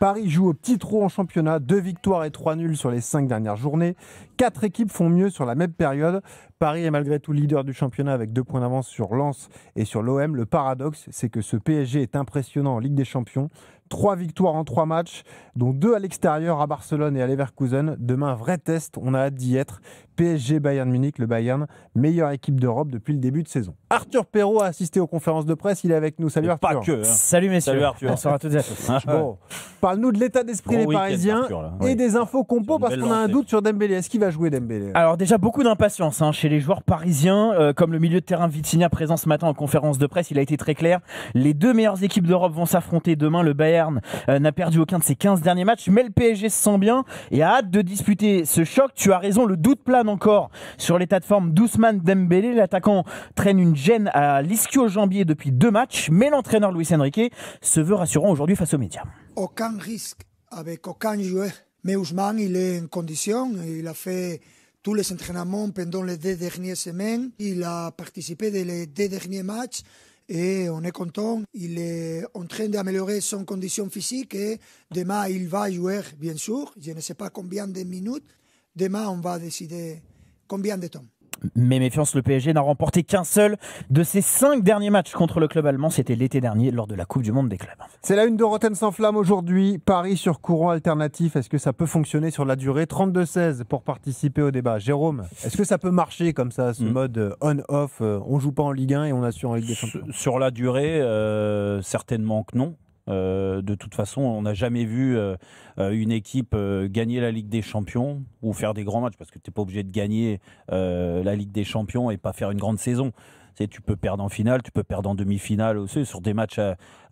Paris joue au petit trou en championnat, 2 victoires et 3 nuls sur les 5 dernières journées. 4 équipes font mieux sur la même période. Paris est malgré tout leader du championnat avec 2 points d'avance sur Lens et sur l'OM. Le paradoxe, c'est que ce PSG est impressionnant en Ligue des Champions. 3 victoires en 3 matchs, dont 2 à l'extérieur à Barcelone et à Leverkusen. Demain, vrai test, on a hâte d'y être. PSG Bayern Munich, le Bayern, meilleure équipe d'Europe depuis le début de saison. Arthur Perrault a assisté aux conférences de presse, il est avec nous. Salut Arthur. Pas que. Hein. Salut messieurs. Salut Arthur. Bonsoir à toutes et à tous. Bon, parle-nous de l'état d'esprit des Parisiens Arthur, et des infos compos parce qu'on a un doute sur Dembélé. Est-ce qu'il va jouer Dembélé ? Alors déjà beaucoup d'impatience chez les joueurs parisiens, comme le milieu de terrain Vitinha présent ce matin en conférence de presse, il a été très clair. Les 2 meilleures équipes d'Europe vont s'affronter demain. Le Bayern n'a perdu aucun de ses 15 derniers matchs, mais le PSG se sent bien et a hâte de disputer ce choc. Tu as raison, le doute plane encore sur l'état de forme d'Ousmane Dembélé. L'attaquant traîne une gêne à l'ischio-jambier depuis 2 matchs, mais l'entraîneur Luis Enrique se veut rassurant aujourd'hui face aux médias. Aucun risque avec aucun joueur. Mais Ousmane, il est en condition. Il a fait tous les entraînements pendant les 2 dernières semaines. Il a participé dans les 2 derniers matchs. Et on est content. Il est en train d'améliorer son condition physique. Et demain, il va jouer, bien sûr. Je ne sais pas combien de minutes. Demain, on va décider combien de temps. Mais méfiance, le PSG n'a remporté qu'un seul de ses 5 derniers matchs contre le club allemand. C'était l'été dernier lors de la Coupe du Monde des clubs. C'est la une de Rotten sans flamme aujourd'hui. Paris sur courant alternatif. Est-ce que ça peut fonctionner sur la durée ? 32-16 pour participer au débat. Jérôme, est-ce que ça peut marcher comme ça, ce mode on-off ? On joue pas en Ligue 1 et on assure en Ligue des Champions ? Sur la durée, certainement que non. De toute façon, on n'a jamais vu une équipe gagner la Ligue des Champions ou faire des grands matchs, parce que tu n'es pas obligé de gagner la Ligue des Champions et pas faire une grande saison. Tu peux perdre en finale, tu peux perdre en demi-finale aussi. Sur des matchs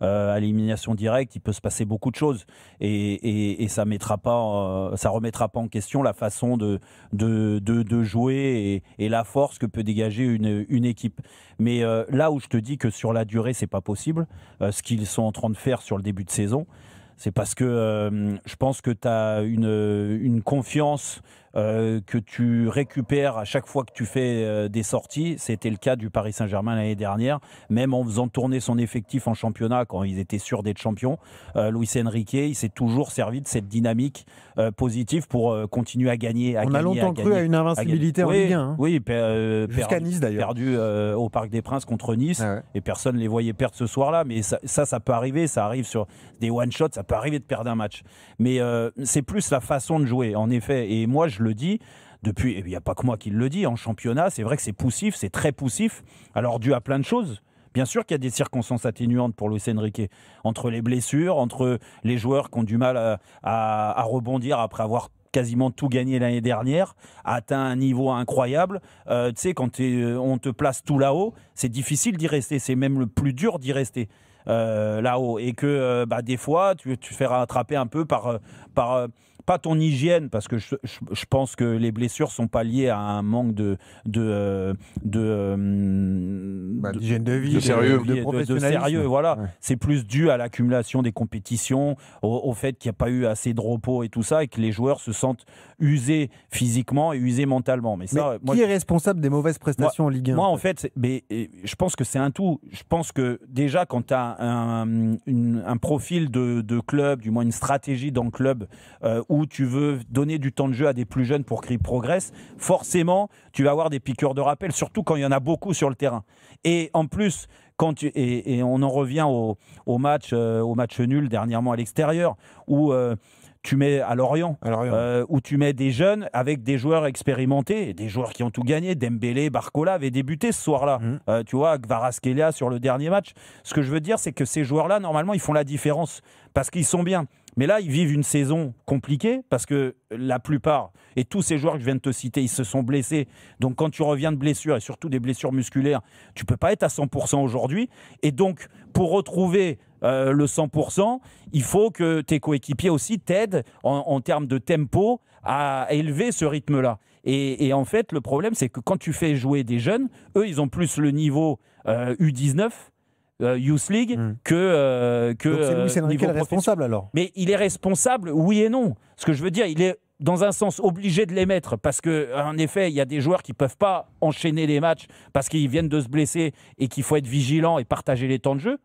à élimination directe, il peut se passer beaucoup de choses. Et ça remettra pas en question la façon de jouer et la force que peut dégager une équipe. Mais là où je te dis que sur la durée, c'est pas possible, ce qu'ils sont en train de faire sur le début de saison, c'est parce que je pense que tu as une confiance que tu récupères à chaque fois que tu fais des sorties. C'était le cas du Paris Saint-Germain l'année dernière, même en faisant tourner son effectif en championnat quand ils étaient sûrs d'être champions. Luis Enrique, il s'est toujours servi de cette dynamique positive pour continuer à gagner. On a longtemps cru à une invincibilité en Ligue 1. Hein. Oui, jusqu'à Nice d'ailleurs. Perdu au Parc des Princes contre Nice, et personne ne les voyait perdre ce soir-là. Mais ça peut arriver, ça arrive sur des one-shots, ça peut arriver de perdre un match. Mais c'est plus la façon de jouer, en effet. Et moi, je le dis, depuis, il n'y a pas que moi qui le dis, en championnat, c'est vrai que c'est poussif, c'est très poussif, alors dû à plein de choses. Bien sûr qu'il y a des circonstances atténuantes pour Luis Enrique, entre les blessures, entre les joueurs qui ont du mal à rebondir après avoir quasiment tout gagné l'année dernière, a atteint un niveau incroyable. Tu sais, quand on te place tout là-haut, c'est difficile d'y rester, c'est même le plus dur d'y rester. Là-haut, et que des fois tu te fais rattraper un peu par pas ton hygiène, parce que je pense que les blessures sont pas liées à un manque d'hygiène de vie, de sérieux, voilà. Ouais. C'est plus dû à l'accumulation des compétitions, au fait qu'il n'y a pas eu assez de repos et tout ça, et que les joueurs se sentent usés physiquement et usés mentalement. Mais ça, qui est responsable des mauvaises prestations en Ligue 1 ? Moi, en fait, je pense que c'est un tout. Je pense que déjà, quand tu as un profil de club, du moins une stratégie dans le club, où tu veux donner du temps de jeu à des plus jeunes pour qu'ils progressent, forcément, tu vas avoir des piqûres de rappel, surtout quand il y en a beaucoup sur le terrain. Et en plus, et on en revient au match nul dernièrement à l'extérieur, où tu mets à Lorient. Où tu mets des jeunes avec des joueurs expérimentés, des joueurs qui ont tout gagné. Dembélé, Barcola avaient débuté ce soir-là. Tu vois, Kvaratskhelia sur le dernier match. Ce que je veux dire, c'est que ces joueurs-là, normalement, ils font la différence parce qu'ils sont bien. Mais là, ils vivent une saison compliquée parce que la plupart, et tous ces joueurs que je viens de te citer, ils se sont blessés. Donc, quand tu reviens de blessures, et surtout des blessures musculaires, tu ne peux pas être à 100% aujourd'hui. Et donc, pour retrouver le 100%, il faut que tes coéquipiers aussi t'aident en termes de tempo à élever ce rythme-là. Et en fait, le problème, c'est que quand tu fais jouer des jeunes, eux, ils ont plus le niveau U19, Youth League, que donc c'est Luis Enrique le responsable alors. Mais il est responsable, oui et non. Ce que je veux dire, il est dans un sens obligé de les mettre parce qu'en effet, il y a des joueurs qui ne peuvent pas enchaîner les matchs parce qu'ils viennent de se blesser et qu'il faut être vigilant et partager les temps de jeu.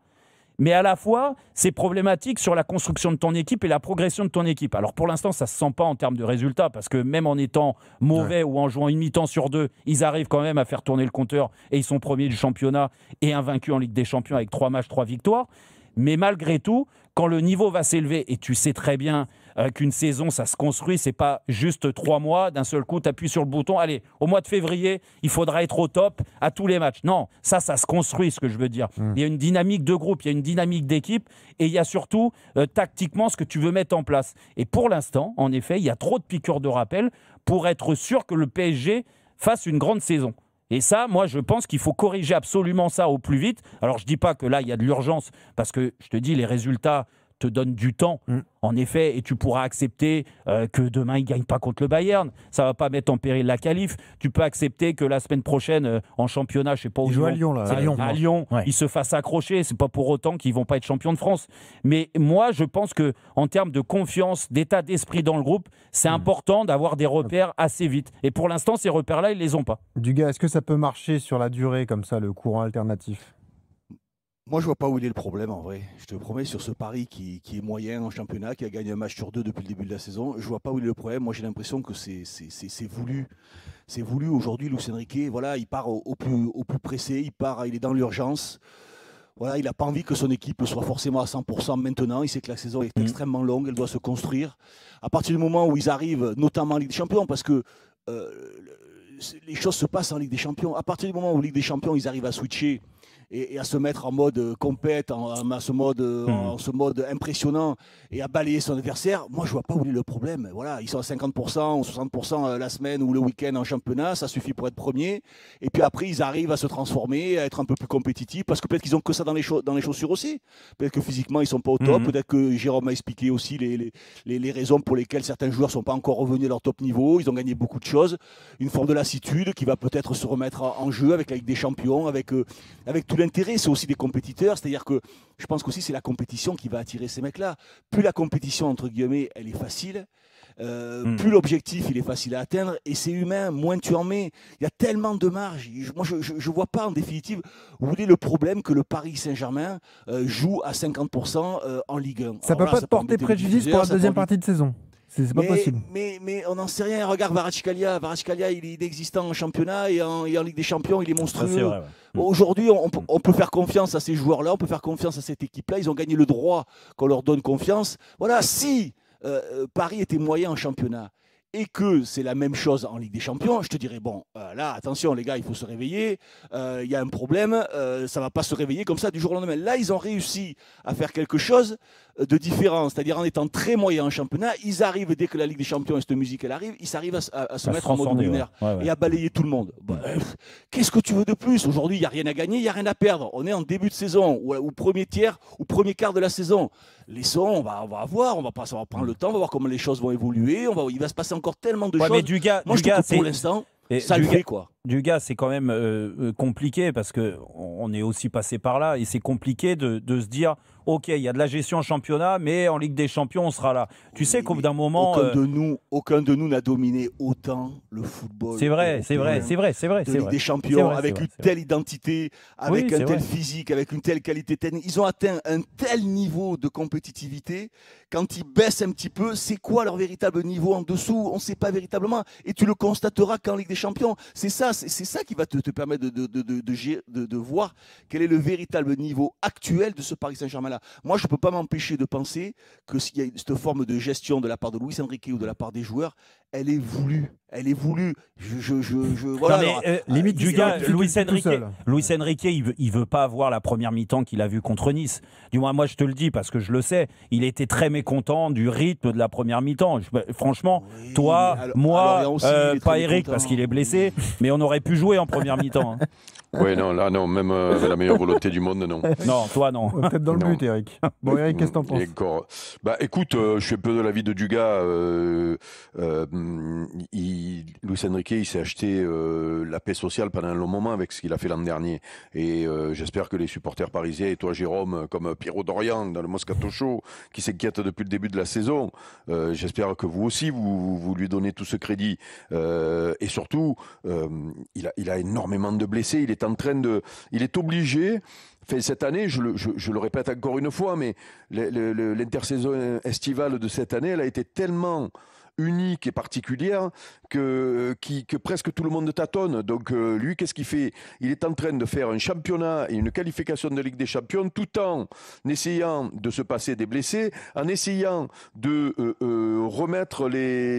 mais à la fois, c'est problématique sur la construction de ton équipe et la progression de ton équipe. Alors pour l'instant, ça ne se sent pas en termes de résultats, parce que même en étant mauvais ou en jouant une mi-temps sur 2, ils arrivent quand même à faire tourner le compteur et ils sont premiers du championnat et invaincus en Ligue des Champions avec 3 matchs, 3 victoires. Mais malgré tout, quand le niveau va s'élever, et tu sais très bien qu'une saison, ça se construit, c'est pas juste 3 mois, d'un seul coup, tu appuies sur le bouton, allez, au mois de février, il faudra être au top à tous les matchs. Non, ça se construit, ce que je veux dire. Il y a une dynamique de groupe, il y a une dynamique d'équipe, et il y a surtout, tactiquement, ce que tu veux mettre en place. Et pour l'instant, en effet, il y a trop de piqûres de rappel pour être sûr que le PSG fasse une grande saison. Et ça, moi, je pense qu'il faut corriger absolument ça au plus vite. Alors, je ne dis pas que là, il y a de l'urgence, parce que, je te dis, les résultats te donnent du temps, en effet, et tu pourras accepter que demain, il ne gagne pas contre le Bayern. Ça ne va pas mettre en péril la qualif. Tu peux accepter que la semaine prochaine, en championnat, je ne sais pas où ils jouent à Lyon, là. À Lyon, ouais. Ils se fassent accrocher. Ce n'est pas pour autant qu'ils ne vont pas être champions de France. Mais moi, je pense qu'en termes de confiance, d'état d'esprit dans le groupe, c'est important d'avoir des repères assez vite. Et pour l'instant, ces repères-là, ils ne les ont pas. Dugas, est-ce que ça peut marcher sur la durée, comme ça, le courant alternatif ? Moi, je vois pas où il est le problème, en vrai. Je te promets, sur ce pari qui est moyen en championnat, qui a gagné un match sur 2 depuis le début de la saison, je vois pas où il est le problème. Moi, j'ai l'impression que c'est voulu. C'est voulu. Aujourd'hui, Luis Enrique, voilà, il part au plus pressé, il est dans l'urgence. Voilà, il n'a pas envie que son équipe soit forcément à 100% maintenant. Il sait que la saison est extrêmement longue, elle doit se construire. À partir du moment où ils arrivent, notamment en Ligue des Champions, parce que les choses se passent en Ligue des Champions. À partir du moment où Ligue des Champions, ils arrivent à switcher et à se mettre en mode compète, en ce mode impressionnant et à balayer son adversaire, moi je vois pas où est le problème. Voilà, ils sont à 50% ou 60% la semaine ou le week-end en championnat, ça suffit pour être premier. Et puis après, ils arrivent à se transformer, à être un peu plus compétitifs, parce que peut-être qu'ils ont que ça dans les chaussures aussi. Peut-être que physiquement, ils sont pas au top. Peut-être que Jérôme a expliqué aussi les raisons pour lesquelles certains joueurs sont pas encore revenus à leur top niveau. Ils ont gagné beaucoup de choses. Une forme de lassitude qui va peut-être se remettre en jeu avec la Ligue des Champions, avec tout l'intérêt. C'est aussi des compétiteurs. C'est-à-dire que je pense qu'aussi c'est la compétition qui va attirer ces mecs-là. Plus la compétition, entre guillemets, elle est facile, plus l'objectif il est facile à atteindre, et c'est humain, moins tu en mets. Il y a tellement de marge. Moi, je vois pas en définitive où est le problème que le Paris Saint-Germain joue à 50% en Ligue 1. Ça ne peut pas te porter préjudice pour la deuxième partie de saison. C'est pas possible. Mais on n'en sait rien. Regarde Kvaratskhelia. Kvaratskhelia, il est inexistant en championnat et en Ligue des Champions, il est monstrueux. Ça, c'est vrai, ouais. Aujourd'hui, on peut faire confiance à ces joueurs-là, on peut faire confiance à cette équipe-là. Ils ont gagné le droit qu'on leur donne confiance. Voilà, si Paris était moyen en championnat et que c'est la même chose en Ligue des Champions, je te dirais, bon, là, attention les gars, il faut se réveiller, il y a un problème, ça ne va pas se réveiller comme ça du jour au lendemain. Là, ils ont réussi à faire quelque chose de différent, c'est-à-dire en étant très moyens en championnat, ils arrivent, dès que la Ligue des Champions et cette musique, elle arrive, ils arrivent à se mettre en mode lunaire et à balayer tout le monde. Qu'est-ce que tu veux de plus? Aujourd'hui, il n'y a rien à gagner, il n'y a rien à perdre. On est en début de saison, ou premier tiers, ou premier quart de la saison. Laissons, on va voir, on va prendre le temps, on va voir comment les choses vont évoluer, il va se passer encore tellement de choses. Mais Dugas, moi, je trouve que pour l'instant, ça le fait, quoi. Dugas, c'est quand même compliqué, parce qu'on est aussi passé par là, et c'est compliqué de se dire, ok, il y a de la gestion en championnat, mais en Ligue des Champions, on sera là. Tu sais qu'au bout d'un moment... Aucun de nous n'a dominé autant le football. C'est vrai. De Ligue des Champions, avec une telle identité, avec un tel physique, avec une telle qualité technique. Ils ont atteint un tel niveau de compétitivité. Quand ils baissent un petit peu, c'est quoi leur véritable niveau en dessous? On ne sait pas véritablement. Et tu le constateras qu'en Ligue des Champions. C'est ça qui va te permettre de voir quel est le véritable niveau actuel de ce Paris Saint-Germain-là. Moi, je ne peux pas m'empêcher de penser que s'il y a cette forme de gestion de la part de Luis Enrique ou de la part des joueurs, elle est voulue. Voilà. Limite du gars, Luis Enrique, il veut pas avoir la première mi-temps qu'il a vue contre Nice. Du moins, moi, je te le dis parce que je le sais. Il était très mécontent du rythme de la première mi-temps. Franchement, oui, toi, moi, pas Eric parce qu'il est blessé, mais on aurait pu jouer en première mi-temps. Hein. Oui, non, là, non, même avec la meilleure volonté du monde, non. Non, toi, non. Peut-être dans le but, Eric. Bon, Eric, qu'est-ce que t'en penses? Écoute, je suis un peu de l'avis de Dugas. Luis Enrique, il s'est acheté la paix sociale pendant un long moment avec ce qu'il a fait l'an dernier. Et j'espère que les supporters parisiens, et toi, Jérôme, comme Pierrot Dorian dans le Moscato Show, qui s'inquiète depuis le début de la saison, j'espère que vous aussi, vous lui donnez tout ce crédit. Et surtout, il a énormément de blessés. Il est obligé. Enfin, cette année, je le répète encore une fois, mais l'intersaison estivale de cette année, elle a été tellement unique et particulière que presque tout le monde tâtonne. Donc lui, qu'est-ce qu'il fait? Il est en train de faire un championnat et une qualification de Ligue des Champions tout en essayant de se passer des blessés, en essayant de remettre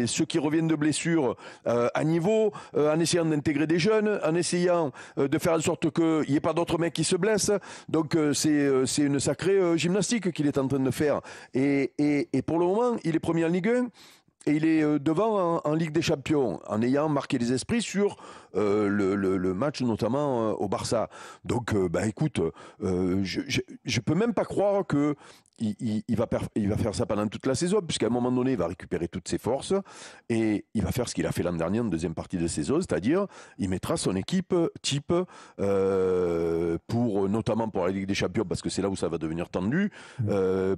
ceux qui reviennent de blessures à niveau, en essayant d'intégrer des jeunes, en essayant de faire en sorte qu'il n'y ait pas d'autres mecs qui se blessent. Donc c'est une sacrée gymnastique qu'il est en train de faire. Et pour le moment, il est premier en Ligue 1. Et il est devant en Ligue des Champions, en ayant marqué les esprits sur le match notamment au Barça. Donc, écoute, je peux même pas croire que il va faire ça pendant toute la saison, puisqu'à un moment donné, il va récupérer toutes ses forces et il va faire ce qu'il a fait l'an dernier en deuxième partie de saison, c'est-à-dire il mettra son équipe type notamment pour la Ligue des Champions, parce que c'est là où ça va devenir tendu,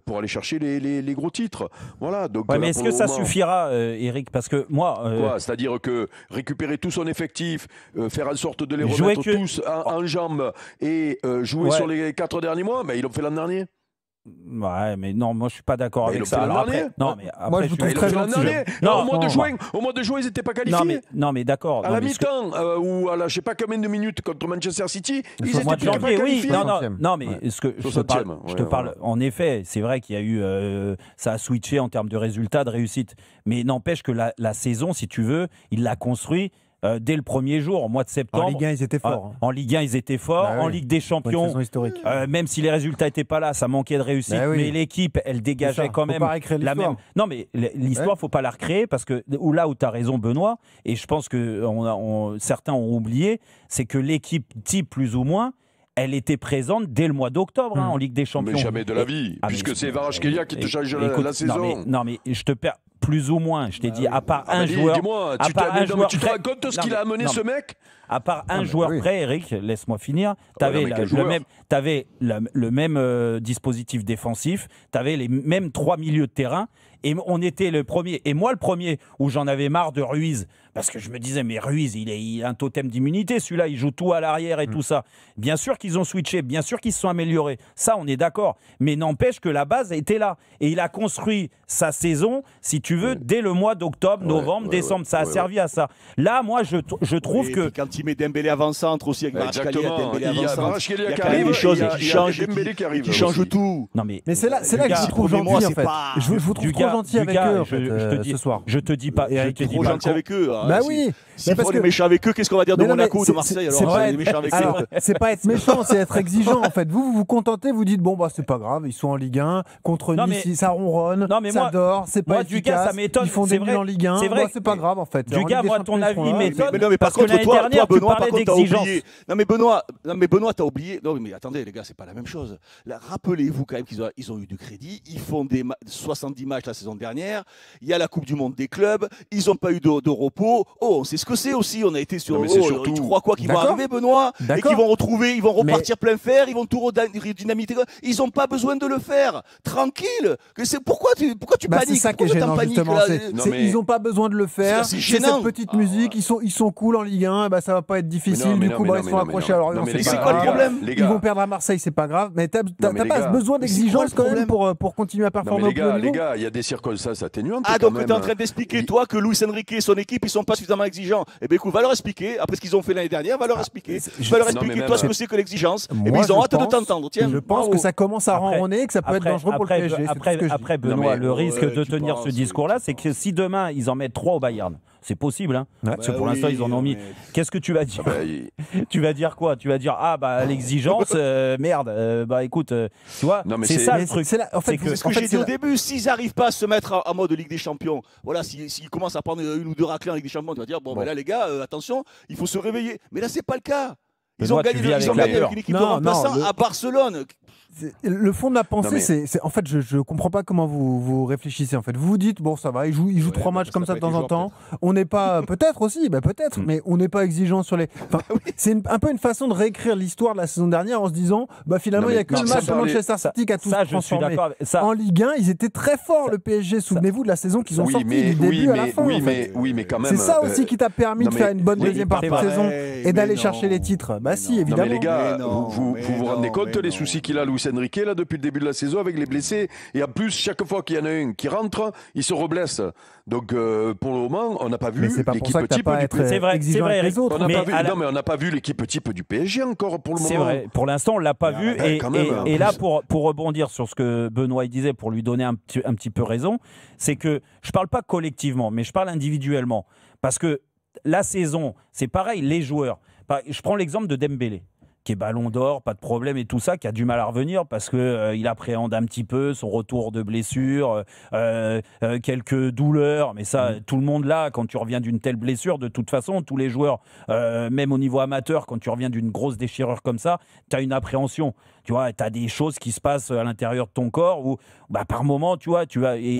pour aller chercher les gros titres. Voilà. Donc, mais est-ce que ça suffira, Eric? Parce que moi, c'est-à-dire que récupérer tout son effectif, faire en sorte de les remettre tous en jambes et jouer sur les 4 derniers mois, ils l'ont fait l'an dernier. Ouais, mais non, moi je suis pas d'accord avec ça. Alors après, non, mais après, moi je vous trouve très gentil. Au mois de juin, ils n'étaient pas qualifiés. Non, mais d'accord. À la mi-temps ou à la je sais pas combien de minutes contre Manchester City, ils étaient pas qualifiés. Non, mais ouais. ce que je te parle, en effet, c'est vrai qu'il y a eu, ça a switché en termes de résultats, de réussite. Mais n'empêche que la saison, si tu veux, il l'a construit. Dès le premier jour, au mois de septembre. En Ligue 1, ils étaient forts. En Ligue 1, ils étaient forts. En Ligue des Champions, même si les résultats n'étaient pas là, ça manquait de réussite. Mais l'équipe, elle dégageait quand même la même. Non, mais l'histoire, faut pas la recréer parce que là où tu as raison, Benoît, et je pense que certains ont oublié, c'est que l'équipe type, plus ou moins, elle était présente dès le mois d'octobre en Ligue des Champions. Mais jamais de la vie, puisque c'est Kvaratskhelia qui te change la saison. Non, mais je te perds. Plus ou moins, je t'ai dit, à part un joueur. Dis-moi, tu te rends compte de ce qu'il a amené ce mec? À part un joueur près, Eric, laisse-moi finir, tu avais le même dispositif défensif, tu avais les mêmes 3 milieux de terrain, et on était le premier. Et moi, le premier, où j'en avais marre de Ruiz, parce que je me disais, mais Ruiz, il a un totem d'immunité, celui-là, il joue tout à l'arrière et tout ça. Bien sûr qu'ils ont switché, bien sûr qu'ils se sont améliorés, ça, on est d'accord. Mais n'empêche que la base était là. Et il a construit sa saison, si tu veux, dès le mois d'octobre, novembre, décembre. Ça a servi à ça. Là, moi, je trouve que... Quand il met Dembélé avant-centre aussi, avec Kvaratskhelia, Dembélé avant-centre, il y a quand même des choses qui changent tout. Non, mais c'est là que je vous trouve gentil, en fait. Je vous trouve trop gentil avec eux, en fait, ce soir. Je te dis pas... Trop gentil avec eux. Bah oui. Si on est méchant avec eux, qu'est-ce qu'on va dire de Monaco ou de Marseille? C'est pas être méchant, c'est être exigeant, en fait. Vous vous contentez, vous dites, bon, c'est pas grave, ils sont en Ligue 1, contre Nice, ça ronronne, ça dort, c'est pas efficace. Ça m'étonne. Ils font des nuls en Ligue 1. C'est pas grave, en fait. Dugas, moi, ton avis m'étonne. Mais par contre, toi, Benoît, t'as oublié. Non, mais Benoît, t'as oublié. Non, mais attendez, les gars, c'est pas la même chose. Rappelez-vous quand même qu'ils ont eu du crédit. Ils font 70 matchs la saison dernière. Il y a la Coupe du Monde des clubs. Ils n'ont pas eu de repos. Oh, on sait ce que c'est aussi. On a été sur. Tu crois quoi qu'ils vont arriver, Benoît? Et qu'ils vont retrouver, ils vont repartir plein fer, ils vont tout redynamiter. Ils n'ont pas besoin de le faire. Tranquille. Pourquoi tu paniques? C'est ça qui est gênant, justement. Ils n'ont pas besoin de le faire. C'est cette petite musique. Ils sont cool en Ligue 1. Ça va pas être difficile. Du coup, ils sont accrochés à Lorient. C'est quoi le problème? Ils vont perdre à Marseille, c'est pas grave. Mais t'as pas besoin d'exigence quand même pour continuer à performer au plus haut niveau. Les gars, il y a des circonstances atténuantes. Ah, donc tu es en train d'expliquer, toi, que Luis Enrique et son équipe, ils sont pas suffisamment exigeants. Eh bien, écoute, va leur expliquer. Après ce qu'ils ont fait l'année dernière, va leur expliquer. Va leur expliquer, toi, ce que c'est que l'exigence. Et bien, ils ont hâte de t'entendre. Je pense que ça commence à renronner et que ça peut être dangereux pour le PSG. Après, Benoît, le risque de tenir ce discours-là, c'est que si demain, ils en mettent 3 au Bayern, c'est possible, hein. Parce que pour l'instant, ils en ont mis. Qu'est-ce que tu vas dire? Tu vas dire quoi? Tu vas dire, l'exigence, merde, écoute, tu vois, c'est ça le truc. C'est ce que j'ai dit au début, s'ils n'arrivent pas à se mettre en mode Ligue des Champions, voilà, s'ils commencent à prendre 1 ou 2 raclés en Ligue des Champions, tu vas dire, mais là, les gars, attention, il faut se réveiller. Mais là, c'est pas le cas. Ils ont gagné avec une équipe de remplaçants à Barcelone. Le fond de la pensée, Non, mais- c'est en fait, je comprends pas comment vous réfléchissez. En fait, vous vous dites bon, ça va, il joue 3 matchs comme ça de temps en temps. On n'est pas, peut-être aussi, peut-être, mais on n'est pas exigeant sur les. Enfin, c'est un peu une façon de réécrire l'histoire de la saison dernière en se disant, finalement, il y a que le match de Manchester City qui a tout transformé. En Ligue 1, ils étaient très forts, le PSG. Souvenez-vous de la saison qu'ils ont sortie du début à la fin. Oui, mais quand même. C'est ça aussi qui t'a permis de faire une bonne deuxième partie de saison et d'aller chercher les titres. Si, évidemment. Non, mais les gars, vous vous rendez compte les soucis qu'il a, Luis Enrique, là, depuis le début de la saison avec les blessés. Et en plus, chaque fois qu'il y en a un qui rentre, il se reblesse. Donc, pour le moment, on n'a pas vu l'équipe type du PSG. C'est vrai, les autres. Non, mais on n'a pas vu l'équipe type du PSG encore pour le moment. C'est vrai. Pour l'instant, on l'a pas vu. Et là, pour rebondir sur ce que Benoît disait, pour lui donner un petit peu raison, c'est que je parle pas collectivement, mais je parle individuellement. Parce que la saison, c'est pareil, les joueurs. Je prends l'exemple de Dembélé, qui est ballon d'or, pas de problème et tout ça, qui a du mal à revenir parce qu'il appréhende un petit peu son retour de blessure, quelques douleurs, mais ça, tout le monde là, quand tu reviens d'une telle blessure, de toute façon, tous les joueurs, même au niveau amateur, quand tu reviens d'une grosse déchirure comme ça, tu as une appréhension. Tu vois, tu as des choses qui se passent à l'intérieur de ton corps où, par moment, tu vois, et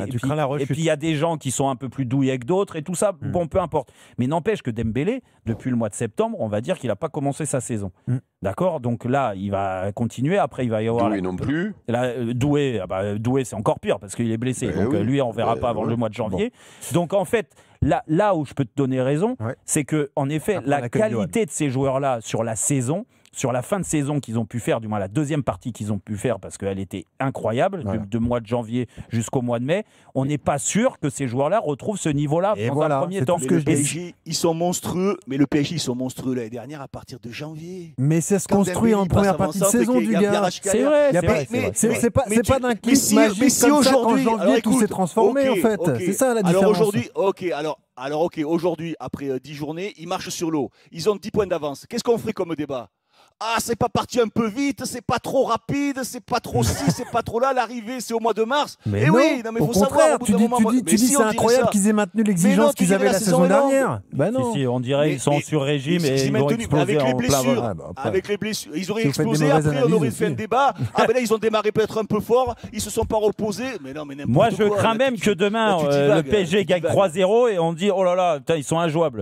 puis il y a des gens qui sont un peu plus douillés que d'autres et tout ça, bon, peu importe. Mais n'empêche que Dembélé, depuis le mois de septembre, on va dire qu'il n'a pas commencé sa saison. D'accord ? Donc là, il va continuer. Après, il va y avoir. Doué non plus. Doué, c'est encore pire parce qu'il est blessé. Donc lui, on ne verra pas avant le mois de janvier. Bon. Donc en fait, là où je peux te donner raison, c'est que en effet, la qualité de ces joueurs-là sur la saison, sur la fin de saison qu'ils ont pu faire, du moins la deuxième partie qu'ils ont pu faire, parce qu'elle était incroyable, du mois de janvier jusqu'au mois de mai, on n'est pas sûr que ces joueurs-là retrouvent ce niveau-là dans un premier temps. Le PSG, ils sont monstrueux, mais le PSG, ils sont monstrueux l'année dernière à partir de janvier. Mais ça se construit en première partie de saison, du gars. C'est vrai. C'est pas d'un clic magique comme ça qu'en janvier tout s'est transformé, en fait. C'est ça la différence. Alors aujourd'hui, après 10 journées, ils marchent sur l'eau. Ils ont 10 points d'avance. Qu'est-ce qu'on ferait comme débat ? Ah, c'est pas parti un peu vite, c'est pas trop rapide, c'est pas trop ci, c'est pas trop là. L'arrivée, c'est au mois de mars. Mais oui, mais faut savoir. Tu dis c'est incroyable qu'ils aient maintenu l'exigence qu'ils avaient la saison dernière. Non. Si, on dirait qu'ils sont sur régime et ils vont exploser avec les blessures. Avec les blessures, ils auraient explosé. Après, on aurait fait un débat. Ah ben là, ils ont démarré peut-être un peu fort. Ils se sont pas reposés. Mais non, mais n'importe quoi. Moi, je crains même que demain le PSG gagne 3-0 et on dit oh là là, ils sont injouables.